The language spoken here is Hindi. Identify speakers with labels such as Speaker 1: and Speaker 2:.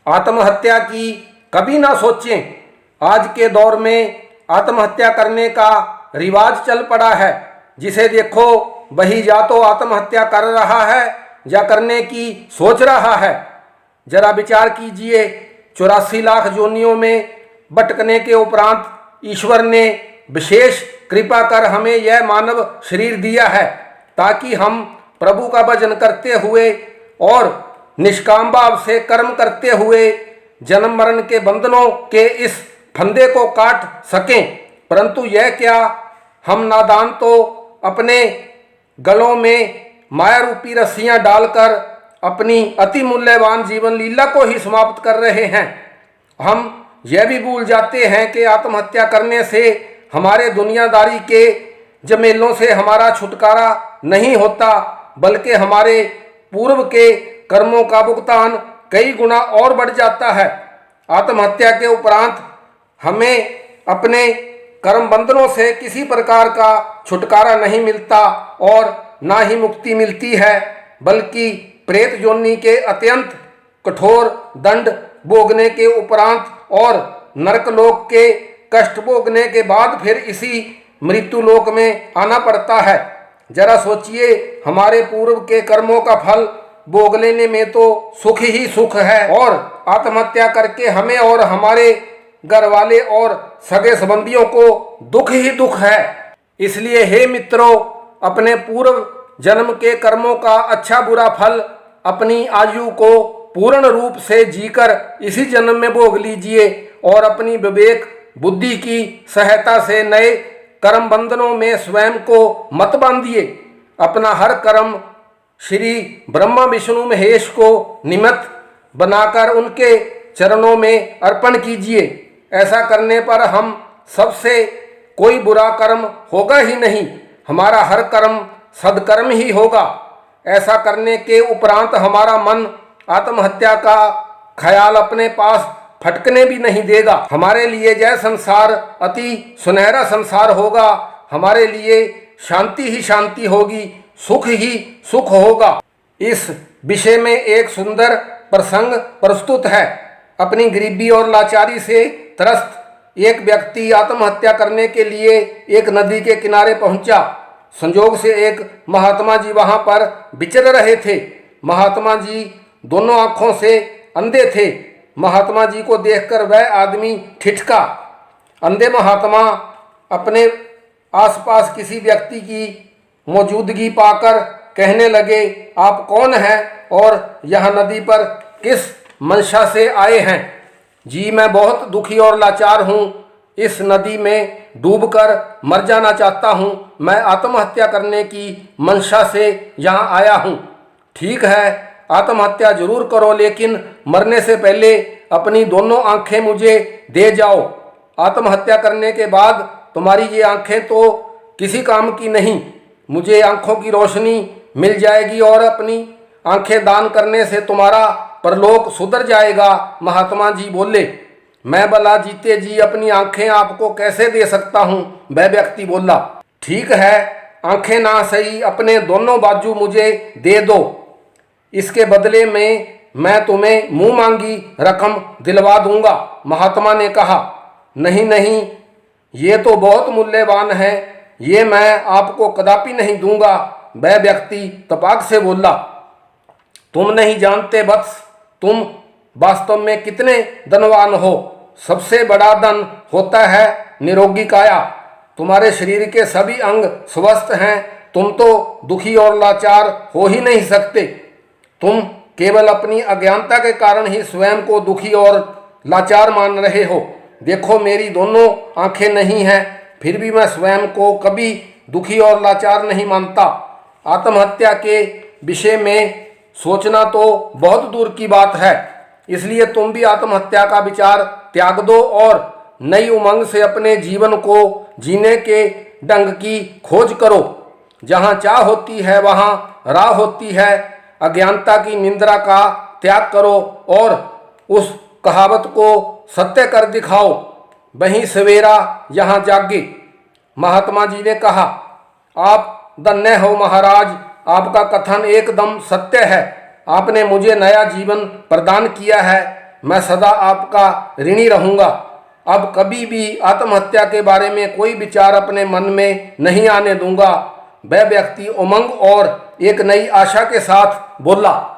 Speaker 1: आत्महत्या की कभी ना सोचें। आज के दौर में आत्महत्या करने का रिवाज चल पड़ा है। जिसे देखो वही या तो आत्महत्या कर रहा है या करने की सोच रहा है। जरा विचार कीजिए, 84 लाख योनियों में भटकने के उपरांत ईश्वर ने विशेष कृपा कर हमें यह मानव शरीर दिया है ताकि हम प्रभु का भजन करते हुए और निष्काम भाव से कर्म करते हुए जन्म मरण के बंधनों के इस फंदे को काट सकें। परंतु यह क्या, हम नादान तो अपने गलों में माया रूपी रस्सियां डालकर अपनी अति मूल्यवान जीवन लीला को ही समाप्त कर रहे हैं। हम यह भी भूल जाते हैं कि आत्महत्या करने से हमारे दुनियादारी के जमेलों से हमारा छुटकारा नहीं होता, बल्कि हमारे पूर्व के कर्मों का भुगतान कई गुना और बढ़ जाता है। आत्महत्या के उपरांत हमें अपने कर्म बंधनों से किसी प्रकार का छुटकारा नहीं मिलता और ना ही मुक्ति मिलती है, बल्कि प्रेत योनि के अत्यंत कठोर दंड भोगने के उपरांत और नरकलोक के कष्ट भोगने के बाद फिर इसी मृत्यु लोक में आना पड़ता है। जरा सोचिए, हमारे पूर्व के कर्मों का फल भोग लेने में तो सुख ही सुख है और आत्महत्या करके हमें और हमारे घर वाले और सगे संबंधियों को दुख ही दुख है। इसलिए हे मित्रों, अपने पूर्व जन्म के कर्मों का अच्छा बुरा फल अपनी आयु को पूर्ण रूप से जीकर इसी जन्म में भोग लीजिए और अपनी विवेक बुद्धि की सहायता से नए कर्म बंधनों में स्वयं को मत बांधिए। अपना हर कर्म श्री ब्रह्मा विष्णु महेश को निमित्त बनाकर उनके चरणों में अर्पण कीजिए। ऐसा करने पर हम सबसे कोई बुरा कर्म होगा ही नहीं, हमारा हर कर्म सदकर्म ही होगा। ऐसा करने के उपरांत हमारा मन आत्महत्या का ख्याल अपने पास फटकने भी नहीं देगा। हमारे लिए यह संसार अति सुनहरा संसार होगा, हमारे लिए शांति ही शांति होगी, सुख ही सुख होगा। इस विषय में एक सुंदर प्रसंग प्रस्तुत है। अपनी गरीबी और लाचारी से त्रस्त एक व्यक्ति आत्महत्या करने के लिए एक नदी के किनारे पहुंचा। संयोग से एक महात्मा जी वहां पर विचर रहे थे। महात्मा जी दोनों आंखों से अंधे थे। महात्मा जी को देखकर वह आदमी ठिठका। अंधे महात्मा अपने आसपास किसी व्यक्ति की मौजूदगी पाकर कहने लगे, आप कौन हैं और यह नदी पर किस मंशा से आए हैं? जी मैं बहुत दुखी और लाचार हूँ, इस नदी में डूबकर मर जाना चाहता हूँ। मैं आत्महत्या करने की मंशा से यहाँ आया हूँ। ठीक है, आत्महत्या जरूर करो, लेकिन मरने से पहले अपनी दोनों आंखें मुझे दे जाओ। आत्महत्या करने के बाद तुम्हारी ये आंखें तो किसी काम की नहीं, मुझे आंखों की रोशनी मिल जाएगी और अपनी आंखें दान करने से तुम्हारा परलोक सुधर जाएगा। महात्मा जी बोले, मैं भला जीते जी अपनी आंखें आपको कैसे दे सकता हूँ? वह व्यक्ति बोला, ठीक है, आंखें ना सही अपने दोनों बाजू मुझे दे दो, इसके बदले में मैं तुम्हें मुंह मांगी रकम दिलवा दूंगा। महात्मा ने कहा, नहीं नहीं, ये तो बहुत मूल्यवान है, ये मैं आपको कदापि नहीं दूंगा। वह व्यक्ति तपाक से बोला, तुम नहीं जानते वत्स, तुम वास्तव में कितने धनवान हो। सबसे बड़ा धन होता है निरोगी काया। तुम्हारे शरीर के सभी अंग स्वस्थ हैं, तुम तो दुखी और लाचार हो ही नहीं सकते। तुम केवल अपनी अज्ञानता के कारण ही स्वयं को दुखी और लाचार मान रहे हो। देखो, मेरी दोनों आंखें नहीं हैं, फिर भी मैं स्वयं को कभी दुखी और लाचार नहीं मानता। आत्महत्या के विषय में सोचना तो बहुत दूर की बात है, इसलिए तुम भी आत्महत्या का विचार त्याग दो और नई उमंग से अपने जीवन को जीने के ढंग की खोज करो। जहाँ चाह होती है वहाँ राह होती है। अज्ञानता की निंद्रा का त्याग करो और उस कहावत को सत्य कर दिखाओ, वहीं सवेरा यहाँ जागे। महात्मा जी ने कहा, आप धन्य हो महाराज, आपका कथन एकदम सत्य है। आपने मुझे नया जीवन प्रदान किया है। मैं सदा आपका ऋणी रहूँगा। अब कभी भी आत्महत्या के बारे में कोई विचार अपने मन में नहीं आने दूंगा। वह व्यक्ति उमंग और एक नई आशा के साथ बोला।